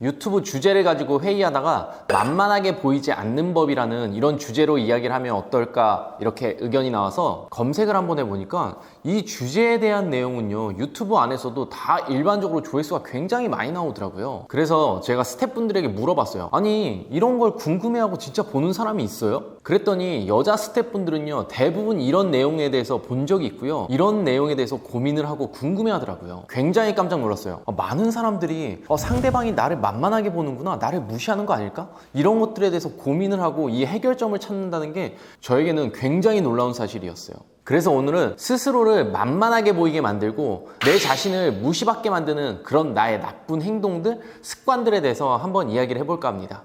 유튜브 주제를 가지고 회의하다가 만만하게 보이지 않는 법이라는 이런 주제로 이야기를 하면 어떨까 이렇게 의견이 나와서 검색을 한번 해보니까 이 주제에 대한 내용은요 유튜브 안에서도 다 일반적으로 조회수가 굉장히 많이 나오더라고요. 그래서 제가 스태프분들에게 물어봤어요. 아니 이런 걸 궁금해하고 진짜 보는 사람이 있어요? 그랬더니 여자 스태프분들은요 대부분 이런 내용에 대해서 본 적이 있고요, 이런 내용에 대해서 고민을 하고 궁금해 하더라고요. 굉장히 깜짝 놀랐어요. 많은 사람들이 상대방이 나를 만만하게 보는구나, 나를 무시하는 거 아닐까? 이런 것들에 대해서 고민을 하고 이 해결점을 찾는다는 게 저에게는 굉장히 놀라운 사실이었어요. 그래서 오늘은 스스로를 만만하게 보이게 만들고 내 자신을 무시받게 만드는 그런 나의 나쁜 행동들, 습관들에 대해서 한번 이야기를 해볼까 합니다.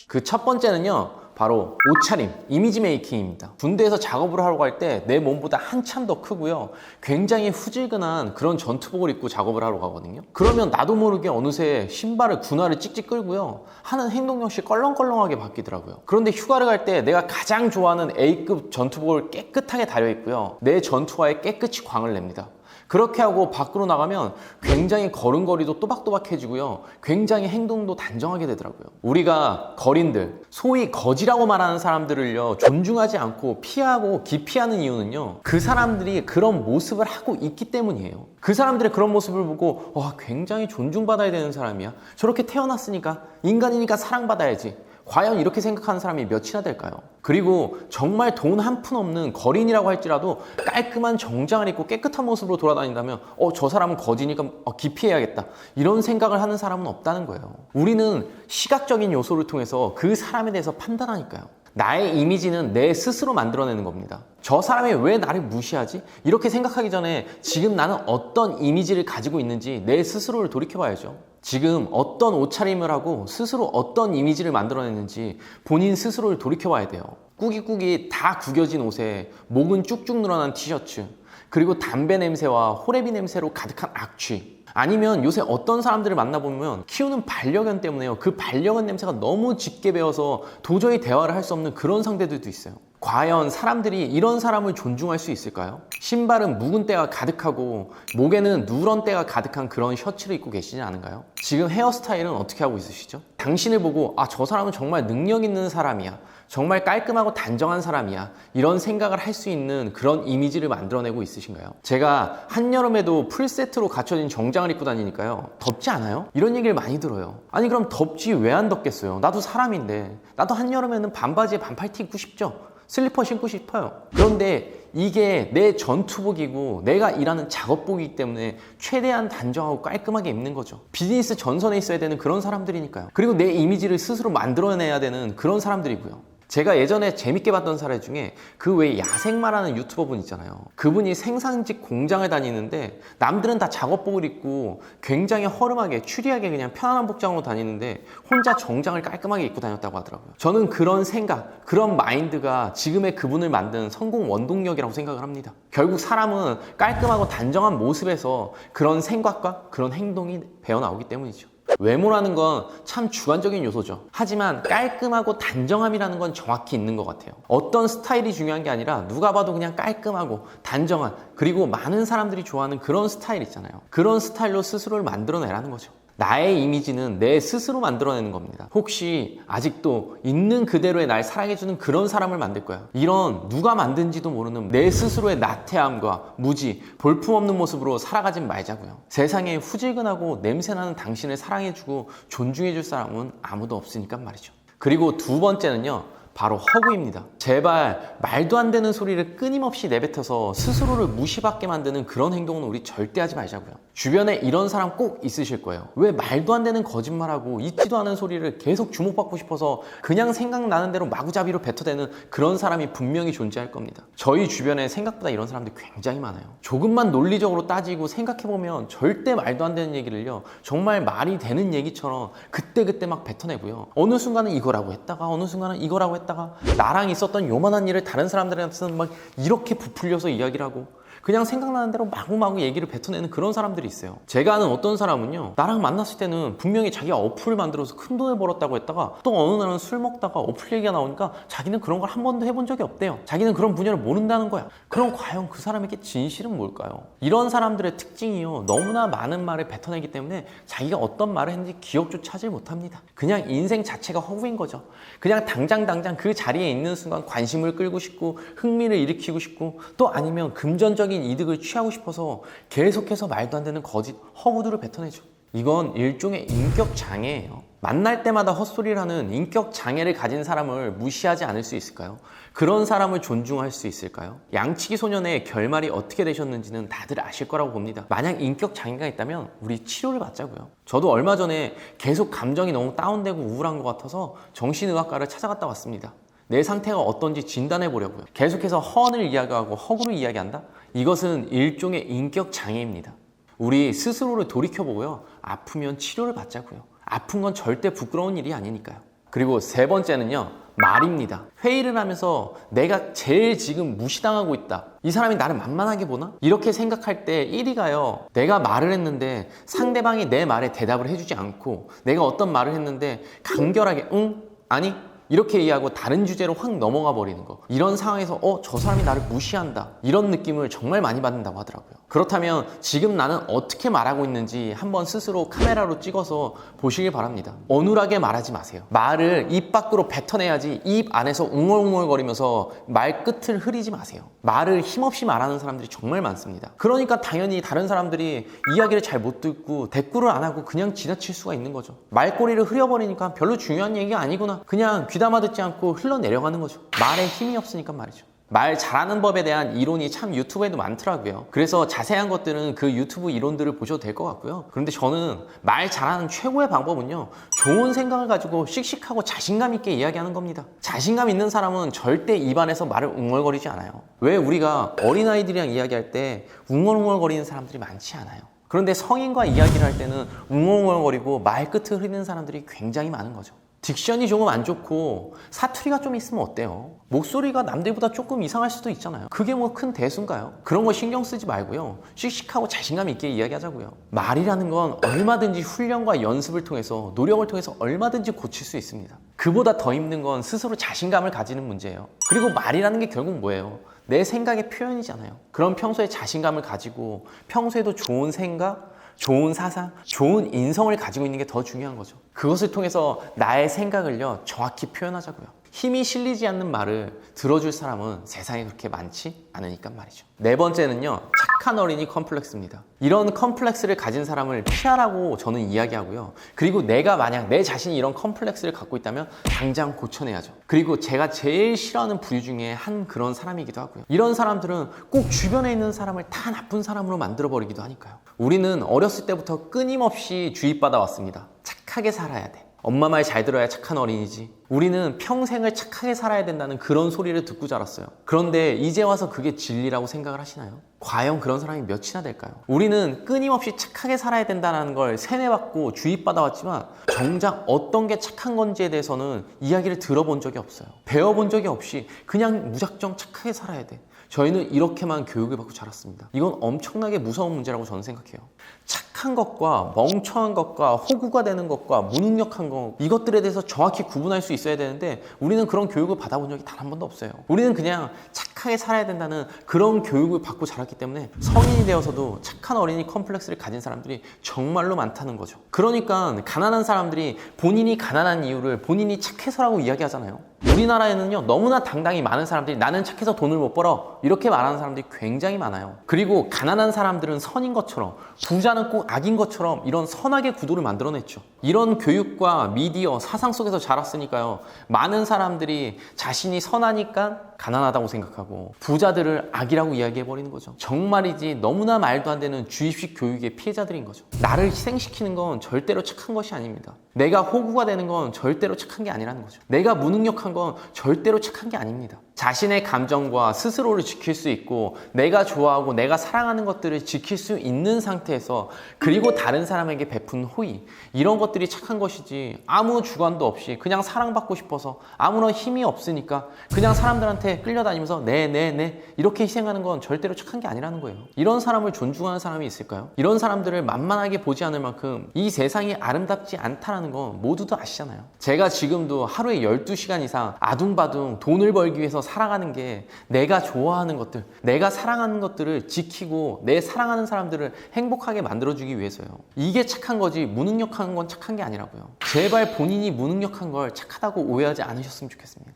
그 첫 번째는요 바로 옷차림, 이미지 메이킹입니다. 군대에서 작업을 하려고 할 때 내 몸보다 한참 더 크고요, 굉장히 후질근한 그런 전투복을 입고 작업을 하러 가거든요. 그러면 나도 모르게 어느새 신발을 군화를 찍찍 끌고요, 하는 행동 역시 껄렁껄렁하게 바뀌더라고요. 그런데 휴가를 갈 때 내가 가장 좋아하는 A급 전투복을 깨끗하게 다려 입고요, 내 전투화에 깨끗이 광을 냅니다. 그렇게 하고 밖으로 나가면 굉장히 걸음걸이도 또박또박해지고요, 굉장히 행동도 단정하게 되더라고요. 우리가 거린들, 소위 거지라고 말하는 사람들을요 존중하지 않고 피하고 기피하는 이유는요 그 사람들이 그런 모습을 하고 있기 때문이에요. 그 사람들의 그런 모습을 보고 와 굉장히 존중받아야 되는 사람이야, 저렇게 태어났으니까 인간이니까 사랑받아야지, 과연 이렇게 생각하는 사람이 몇이나 될까요? 그리고 정말 돈 한 푼 없는 거린이라고 할지라도 깔끔한 정장을 입고 깨끗한 모습으로 돌아다닌다면 저 사람은 거지니까 기피해야겠다, 이런 생각을 하는 사람은 없다는 거예요. 우리는 시각적인 요소를 통해서 그 사람에 대해서 판단하니까요. 나의 이미지는 내 스스로 만들어내는 겁니다. 저 사람이 왜 나를 무시하지? 이렇게 생각하기 전에 지금 나는 어떤 이미지를 가지고 있는지 내 스스로를 돌이켜봐야죠. 지금 어떤 옷차림을 하고 스스로 어떤 이미지를 만들어냈는지 본인 스스로를 돌이켜봐야 돼요. 꾸깃꾸깃 다 구겨진 옷에 목은 쭉쭉 늘어난 티셔츠, 그리고 담배 냄새와 호레비 냄새로 가득한 악취, 아니면 요새 어떤 사람들을 만나보면 키우는 반려견 때문에요 그 반려견 냄새가 너무 짙게 배어서 도저히 대화를 할 수 없는 그런 상대들도 있어요. 과연 사람들이 이런 사람을 존중할 수 있을까요? 신발은 묵은 때가 가득하고 목에는 누런 때가 가득한 그런 셔츠를 입고 계시지 않은가요? 지금 헤어스타일은 어떻게 하고 있으시죠? 당신을 보고 저 사람은 정말 능력 있는 사람이야, 정말 깔끔하고 단정한 사람이야, 이런 생각을 할 수 있는 그런 이미지를 만들어내고 있으신가요? 제가 한여름에도 풀세트로 갖춰진 정장을 입고 다니니까요 덥지 않아요? 이런 얘기를 많이 들어요. 아니 그럼 덥지 왜 안 덥겠어요? 나도 사람인데 나도 한여름에는 반바지에 반팔티 입고 싶죠? 슬리퍼 신고 싶어요. 그런데 이게 내 전투복이고 내가 일하는 작업복이기 때문에 최대한 단정하고 깔끔하게 입는 거죠. 비즈니스 전선에 있어야 되는 그런 사람들이니까요. 그리고 내 이미지를 스스로 만들어내야 되는 그런 사람들이고요. 제가 예전에 재밌게 봤던 사례 중에 그 외에 야생마라는 유튜버 분 있잖아요. 그분이 생산직 공장을 다니는데 남들은 다 작업복을 입고 굉장히 허름하게 추리하게 그냥 편안한 복장으로 다니는데 혼자 정장을 깔끔하게 입고 다녔다고 하더라고요. 저는 그런 생각, 그런 마인드가 지금의 그분을 만든 성공 원동력이라고 생각을 합니다. 결국 사람은 깔끔하고 단정한 모습에서 그런 생각과 그런 행동이 배어나오기 때문이죠. 외모라는 건 참 주관적인 요소죠. 하지만 깔끔하고 단정함이라는 건 정확히 있는 것 같아요. 어떤 스타일이 중요한 게 아니라 누가 봐도 그냥 깔끔하고 단정한, 그리고 많은 사람들이 좋아하는 그런 스타일 있잖아요. 그런 스타일로 스스로를 만들어내라는 거죠. 나의 이미지는 내 스스로 만들어내는 겁니다. 혹시 아직도 있는 그대로의 날 사랑해주는 그런 사람을 만들 거야, 이런 누가 만든지도 모르는 내 스스로의 나태함과 무지, 볼품없는 모습으로 살아가진 말자고요. 세상에 후질근하고 냄새나는 당신을 사랑해주고 존중해줄 사람은 아무도 없으니까 말이죠. 그리고 두 번째는요 바로 허구입니다. 제발 말도 안 되는 소리를 끊임없이 내뱉어서 스스로를 무시받게 만드는 그런 행동은 우리 절대 하지 말자고요. 주변에 이런 사람 꼭 있으실 거예요. 왜 말도 안 되는 거짓말하고 있지도 않은 소리를 계속 주목받고 싶어서 그냥 생각나는 대로 마구잡이로 뱉어대는 그런 사람이 분명히 존재할 겁니다. 저희 주변에 생각보다 이런 사람들이 굉장히 많아요. 조금만 논리적으로 따지고 생각해보면 절대 말도 안 되는 얘기를요 정말 말이 되는 얘기처럼 그때그때 막 뱉어내고요, 어느 순간은 이거라고 했다가 어느 순간은 이거라고 했다가 나랑 있었던 요만한 일을 다른 사람들한테는 막 이렇게 부풀려서 이야기를 하고, 그냥 생각나는 대로 마구마구 얘기를 뱉어내는 그런 사람들이 있어요. 제가 아는 어떤 사람은요, 나랑 만났을 때는 분명히 자기가 어플을 만들어서 큰 돈을 벌었다고 했다가 또 어느 날은 술 먹다가 어플 얘기가 나오니까 자기는 그런 걸 한 번도 해본 적이 없대요. 자기는 그런 분야를 모른다는 거야. 그럼 과연 그 사람에게 진실은 뭘까요? 이런 사람들의 특징이요, 너무나 많은 말을 뱉어내기 때문에 자기가 어떤 말을 했는지 기억조차 하지 못합니다. 그냥 인생 자체가 허구인 거죠. 그냥 당장 그 자리에 있는 순간 관심을 끌고 싶고 흥미를 일으키고 싶고 또 아니면 금전적인 이득을 취하고 싶어서 계속해서 말도 안 되는 거짓, 허구들을 뱉어내죠. 이건 일종의 인격 장애예요. 만날 때마다 헛소리를 하는 인격 장애를 가진 사람을 무시하지 않을 수 있을까요? 그런 사람을 존중할 수 있을까요? 양치기 소년의 결말이 어떻게 되셨는지는 다들 아실 거라고 봅니다. 만약 인격 장애가 있다면 우리 치료를 받자고요. 저도 얼마 전에 계속 감정이 너무 다운되고 우울한 것 같아서 정신의학과를 찾아갔다 왔습니다. 내 상태가 어떤지 진단해 보려고요. 계속해서 허언을 이야기하고 허구를 이야기한다? 이것은 일종의 인격 장애입니다. 우리 스스로를 돌이켜보고요. 아프면 치료를 받자고요. 아픈 건 절대 부끄러운 일이 아니니까요. 그리고 세 번째는요, 말입니다. 회의를 하면서 내가 제일 지금 무시당하고 있다, 이 사람이 나를 만만하게 보나? 이렇게 생각할 때 1위가요, 내가 말을 했는데 상대방이 내 말에 대답을 해주지 않고 내가 어떤 말을 했는데 간결하게 응? 아니? 이렇게 이해하고 다른 주제로 확 넘어가 버리는 거. 이런 상황에서 저 사람이 나를 무시한다, 이런 느낌을 정말 많이 받는다고 하더라고요. 그렇다면 지금 나는 어떻게 말하고 있는지 한번 스스로 카메라로 찍어서 보시길 바랍니다. 어눌하게 말하지 마세요. 말을 입 밖으로 뱉어내야지 입 안에서 웅얼웅얼거리면서 말 끝을 흐리지 마세요. 말을 힘없이 말하는 사람들이 정말 많습니다. 그러니까 당연히 다른 사람들이 이야기를 잘 못 듣고 대꾸를 안 하고 그냥 지나칠 수가 있는 거죠. 말꼬리를 흐려버리니까 별로 중요한 얘기가 아니구나, 그냥 귀담아 듣지 않고 흘러내려가는 거죠. 말에 힘이 없으니까 말이죠. 말 잘하는 법에 대한 이론이 참 유튜브에도 많더라고요. 그래서 자세한 것들은 그 유튜브 이론들을 보셔도 될 것 같고요. 그런데 저는 말 잘하는 최고의 방법은요, 좋은 생각을 가지고 씩씩하고 자신감 있게 이야기하는 겁니다. 자신감 있는 사람은 절대 입안에서 말을 웅얼거리지 않아요. 왜 우리가 어린아이들이랑 이야기할 때 웅얼웅얼거리는 사람들이 많지 않아요. 그런데 성인과 이야기를 할 때는 웅얼웅얼거리고 말 끝을 흐리는 사람들이 굉장히 많은 거죠. 딕션이 조금 안 좋고 사투리가 좀 있으면 어때요? 목소리가 남들보다 조금 이상할 수도 있잖아요. 그게 뭐 큰 대수인가요? 그런 거 신경 쓰지 말고요, 씩씩하고 자신감 있게 이야기하자고요. 말이라는 건 얼마든지 훈련과 연습을 통해서, 노력을 통해서 얼마든지 고칠 수 있습니다. 그보다 더 힘든 건 스스로 자신감을 가지는 문제예요. 그리고 말이라는 게 결국 뭐예요? 내 생각의 표현이잖아요. 그럼 평소에 자신감을 가지고 평소에도 좋은 생각, 좋은 사상, 좋은 인성을 가지고 있는 게 더 중요한 거죠. 그것을 통해서 나의 생각을요, 정확히 표현하자고요. 힘이 실리지 않는 말을 들어줄 사람은 세상에 그렇게 많지 않으니까 말이죠. 네 번째는요, 착한 어린이 컴플렉스입니다. 이런 컴플렉스를 가진 사람을 피하라고 저는 이야기하고요. 그리고 내가 만약 내 자신이 이런 컴플렉스를 갖고 있다면 당장 고쳐내야죠. 그리고 제가 제일 싫어하는 부류 중에 한 그런 사람이기도 하고요. 이런 사람들은 꼭 주변에 있는 사람을 다 나쁜 사람으로 만들어버리기도 하니까요. 우리는 어렸을 때부터 끊임없이 주입받아 왔습니다. 착하게 살아야 돼. 엄마 말 잘 들어야 착한 어린이지. 우리는 평생을 착하게 살아야 된다는 그런 소리를 듣고 자랐어요. 그런데 이제 와서 그게 진리라고 생각을 하시나요? 과연 그런 사람이 몇이나 될까요? 우리는 끊임없이 착하게 살아야 된다는 걸 세뇌받고 주입받아 왔지만 정작 어떤 게 착한 건지에 대해서는 이야기를 들어본 적이 없어요. 배워본 적이 없이 그냥 무작정 착하게 살아야 돼. 저희는 이렇게만 교육을 받고 자랐습니다. 이건 엄청나게 무서운 문제라고 저는 생각해요. 착한 것과 멍청한 것과 호구가 되는 것과 무능력한 것, 이것들에 대해서 정확히 구분할 수 있어야 되는데 우리는 그런 교육을 받아본 적이 단 한 번도 없어요. 우리는 그냥 착하게 살아야 된다는 그런 교육을 받고 자랐기 때문에 성인이 되어서도 착한 어린이 컴플렉스를 가진 사람들이 정말로 많다는 거죠. 그러니까 가난한 사람들이 본인이 가난한 이유를 본인이 착해서라고 이야기하잖아요. 우리나라에는요, 너무나 당당히 많은 사람들이 나는 착해서 돈을 못 벌어, 이렇게 말하는 사람들이 굉장히 많아요. 그리고 가난한 사람들은 선인 것처럼, 부자는 꼭 악인 것처럼 이런 선악의 구도를 만들어냈죠. 이런 교육과 미디어, 사상 속에서 자랐으니까요, 많은 사람들이 자신이 선하니까 가난하다고 생각하고 부자들을 악이라고 이야기해버리는 거죠. 정말이지 너무나 말도 안 되는 주입식 교육의 피해자들인 거죠. 나를 희생시키는 건 절대로 착한 것이 아닙니다. 내가 호구가 되는 건 절대로 착한 게 아니라는 거죠. 내가 무능력한 건 절대로 착한 게 아닙니다. 자신의 감정과 스스로를 지킬 수 있고 내가 좋아하고 내가 사랑하는 것들을 지킬 수 있는 상태에서, 그리고 다른 사람에게 베푼 호의, 이런 것들이 착한 것이지 아무 주관도 없이 그냥 사랑받고 싶어서 아무런 힘이 없으니까 그냥 사람들한테 앞에 끌려다니면서 네 이렇게 희생하는 건 절대로 착한 게 아니라는 거예요. 이런 사람을 존중하는 사람이 있을까요? 이런 사람들을 만만하게 보지 않을 만큼 이 세상이 아름답지 않다는 건 모두도 아시잖아요. 제가 지금도 하루에 12시간 이상 아둥바둥 돈을 벌기 위해서 살아가는 게 내가 좋아하는 것들, 내가 사랑하는 것들을 지키고 내 사랑하는 사람들을 행복하게 만들어주기 위해서요. 이게 착한 거지 무능력한 건 착한 게 아니라고요. 제발 본인이 무능력한 걸 착하다고 오해하지 않으셨으면 좋겠습니다.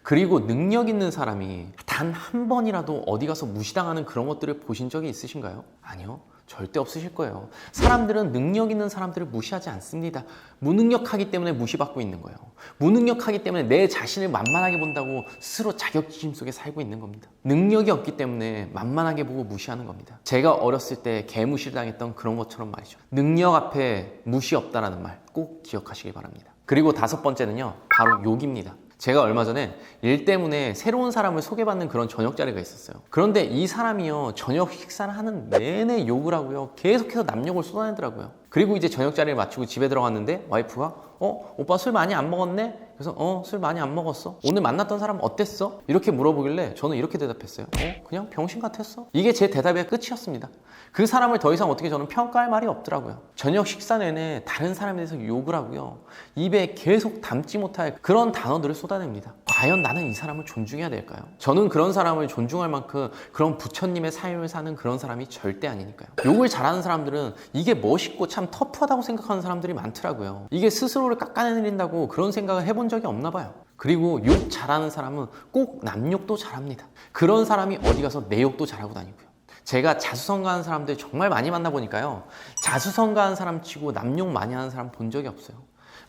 그리고 능력 있는 사람이 단 한 번이라도 어디 가서 무시당하는 그런 것들을 보신 적이 있으신가요? 아니요. 절대 없으실 거예요. 사람들은 능력 있는 사람들을 무시하지 않습니다. 무능력하기 때문에 무시받고 있는 거예요. 무능력하기 때문에 내 자신을 만만하게 본다고 스스로 자격지심 속에 살고 있는 겁니다. 능력이 없기 때문에 만만하게 보고 무시하는 겁니다. 제가 어렸을 때 개무시를 당했던 그런 것처럼 말이죠. 능력 앞에 무시 없다라는 말 꼭 기억하시기 바랍니다. 그리고 5번째는요, 바로 욕입니다. 제가 얼마 전에 일 때문에 새로운 사람을 소개받는 그런 저녁 자리가 있었어요. 그런데 이 사람이요, 저녁 식사를 하는 내내 욕을 하고요, 계속해서 남욕을 쏟아내더라고요. 그리고 이제 저녁 자리를 마치고 집에 들어갔는데 와이프가 오빠 술 많이 안 먹었네? 그래서 술 많이 안 먹었어. 오늘 만났던 사람 어땠어? 이렇게 물어보길래 저는 이렇게 대답했어요. 그냥 병신 같았어. 이게 제 대답의 끝이었습니다. 그 사람을 더 이상 어떻게 저는 평가할 말이 없더라고요. 저녁 식사 내내 다른 사람에 대해서 욕을 하고요, 입에 계속 담지 못할 그런 단어들을 쏟아냅니다. 과연 나는 이 사람을 존중해야 될까요? 저는 그런 사람을 존중할 만큼 그런 부처님의 삶을 사는 그런 사람이 절대 아니니까요. 욕을 잘하는 사람들은 이게 멋있고 참 터프하다고 생각하는 사람들이 많더라고요. 이게 스스로를 깎아내린다고 그런 생각을 해본 적이 없나 봐요. 그리고 욕 잘하는 사람은 꼭 남욕도 잘합니다. 그런 사람이 어디 가서 내 욕도 잘하고 다니고요. 제가 자수성가하는 사람들 정말 많이 만나보니까요, 자수성가하는 사람 치고 남욕 많이 하는 사람 본 적이 없어요.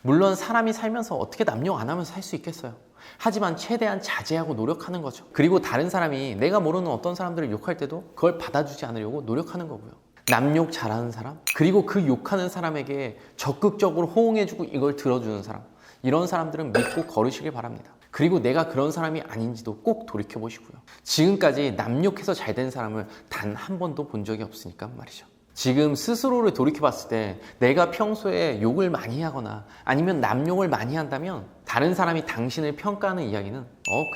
물론 사람이 살면서 어떻게 남욕 안 하면서 살 수 있겠어요. 하지만 최대한 자제하고 노력하는 거죠. 그리고 다른 사람이 내가 모르는 어떤 사람들을 욕할 때도 그걸 받아주지 않으려고 노력하는 거고요. 남욕 잘하는 사람, 그리고 그 욕하는 사람에게 적극적으로 호응해주고 이걸 들어주는 사람, 이런 사람들은 믿고 걸으시길 바랍니다. 그리고 내가 그런 사람이 아닌지도 꼭 돌이켜보시고요. 지금까지 남욕해서 잘 된 사람을 단 한 번도 본 적이 없으니까 말이죠. 지금 스스로를 돌이켜봤을 때 내가 평소에 욕을 많이 하거나 아니면 남욕을 많이 한다면 다른 사람이 당신을 평가하는 이야기는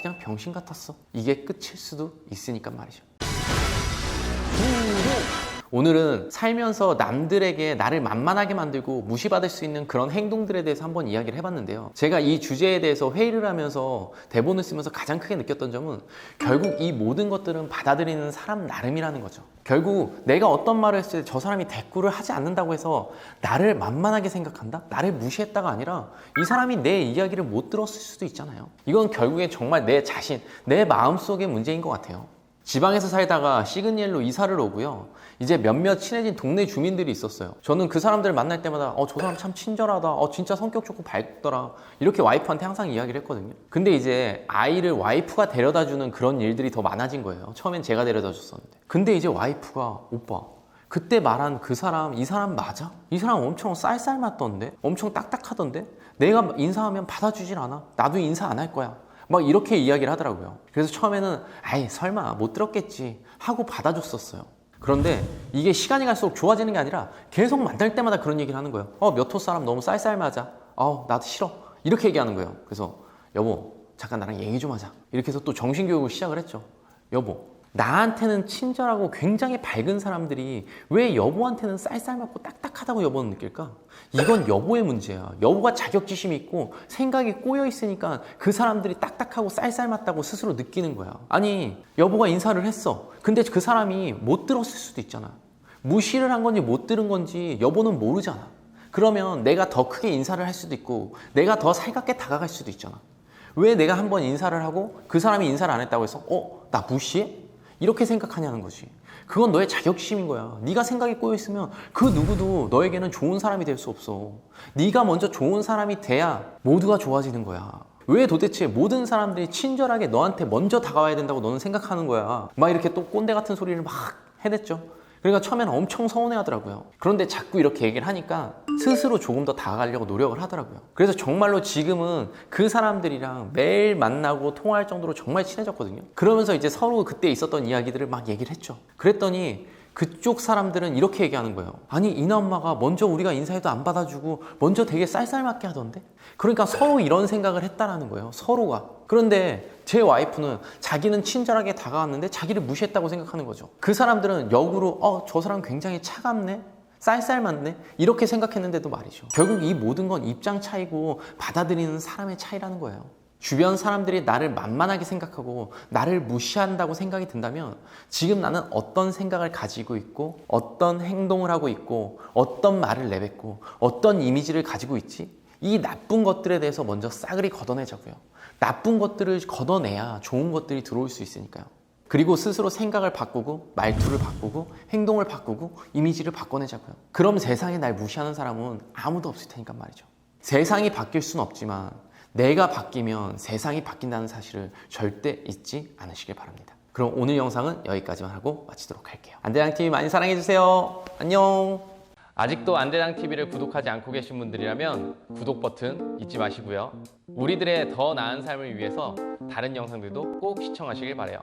그냥 병신 같았어, 이게 끝일 수도 있으니까 말이죠. 오늘은 살면서 남들에게 나를 만만하게 만들고 무시받을 수 있는 그런 행동들에 대해서 한번 이야기를 해봤는데요. 제가 이 주제에 대해서 회의를 하면서 대본을 쓰면서 가장 크게 느꼈던 점은 결국 이 모든 것들은 받아들이는 사람 나름이라는 거죠. 결국 내가 어떤 말을 했을 때 저 사람이 대꾸를 하지 않는다고 해서 나를 만만하게 생각한다? 나를 무시했다가 아니라 이 사람이 내 이야기를 못 들었을 수도 있잖아요. 이건 결국에 정말 내 자신, 내 마음속의 문제인 것 같아요. 지방에서 살다가 시그니엘로 이사를 오고요, 이제 몇몇 친해진 동네 주민들이 있었어요. 저는 그 사람들을 만날 때마다 저 사람 참 친절하다, 진짜 성격 좋고 밝더라, 이렇게 와이프한테 항상 이야기를 했거든요. 근데 이제 아이를 와이프가 데려다주는 그런 일들이 더 많아진 거예요. 처음엔 제가 데려다 줬었는데. 근데 이제 와이프가 오빠, 그때 말한 그 사람, 이 사람 맞아? 이 사람 엄청 쌀쌀맞던데? 엄청 딱딱하던데? 내가 인사하면 받아주질 않아? 나도 인사 안 할 거야. 막 이렇게 이야기를 하더라고요. 그래서 처음에는 설마 못 들었겠지 하고 받아줬었어요. 그런데 이게 시간이 갈수록 좋아지는 게 아니라 계속 만날 때마다 그런 얘기를 하는 거예요. 몇 호 사람 너무 쌀쌀맞아. 나도 싫어. 이렇게 얘기하는 거예요. 그래서 여보, 잠깐 나랑 얘기 좀 하자. 이렇게 해서 또 정신교육을 시작을 했죠. 여보, 나한테는 친절하고 굉장히 밝은 사람들이 왜 여보한테는 쌀쌀맞고 딱딱하다고 여보는 느낄까? 이건 여보의 문제야. 여보가 자격지심이 있고 생각이 꼬여 있으니까 그 사람들이 딱딱하고 쌀쌀맞다고 스스로 느끼는 거야. 아니, 여보가 인사를 했어. 근데 그 사람이 못 들었을 수도 있잖아. 무시를 한 건지 못 들은 건지 여보는 모르잖아. 그러면 내가 더 크게 인사를 할 수도 있고 내가 더 살갑게 다가갈 수도 있잖아. 왜 내가 한번 인사를 하고 그 사람이 인사를 안 했다고 해서 나 무시해? 이렇게 생각하냐는 거지. 그건 너의 자격지심인 거야. 네가 생각이 꼬여있으면 그 누구도 너에게는 좋은 사람이 될 수 없어. 네가 먼저 좋은 사람이 돼야 모두가 좋아지는 거야. 왜 도대체 모든 사람들이 친절하게 너한테 먼저 다가와야 된다고 너는 생각하는 거야. 막 이렇게 또 꼰대 같은 소리를 막 해댔죠. 그러니까 처음에는 엄청 서운해 하더라고요. 그런데 자꾸 이렇게 얘기를 하니까 스스로 조금 더 다가가려고 노력을 하더라고요. 그래서 정말로 지금은 그 사람들이랑 매일 만나고 통화할 정도로 정말 친해졌거든요. 그러면서 이제 서로 그때 있었던 이야기들을 막 얘기를 했죠. 그랬더니 그쪽 사람들은 이렇게 얘기하는 거예요. 아니, 이나 엄마가 먼저 우리가 인사해도 안 받아주고 먼저 되게 쌀쌀맞게 하던데? 그러니까 서로 이런 생각을 했다라는 거예요. 서로가. 그런데 제 와이프는 자기는 친절하게 다가왔는데 자기를 무시했다고 생각하는 거죠. 그 사람들은 역으로 저 사람 굉장히 차갑네? 쌀쌀맞네? 이렇게 생각했는데도 말이죠. 결국 이 모든 건 입장 차이고 받아들이는 사람의 차이라는 거예요. 주변 사람들이 나를 만만하게 생각하고 나를 무시한다고 생각이 든다면 지금 나는 어떤 생각을 가지고 있고 어떤 행동을 하고 있고 어떤 말을 내뱉고 어떤 이미지를 가지고 있지? 이 나쁜 것들에 대해서 먼저 싸그리 걷어내자고요. 나쁜 것들을 걷어내야 좋은 것들이 들어올 수 있으니까요. 그리고 스스로 생각을 바꾸고 말투를 바꾸고 행동을 바꾸고 이미지를 바꿔내자고요. 그럼 세상에 날 무시하는 사람은 아무도 없을 테니까 말이죠. 세상이 바뀔 순 없지만 내가 바뀌면 세상이 바뀐다는 사실을 절대 잊지 않으시길 바랍니다. 그럼 오늘 영상은 여기까지만 하고 마치도록 할게요. 안대장TV 많이 사랑해주세요. 안녕. 아직도 안대장TV를 구독하지 않고 계신 분들이라면 구독 버튼 잊지 마시고요. 우리들의 더 나은 삶을 위해서 다른 영상들도 꼭 시청하시길 바라요.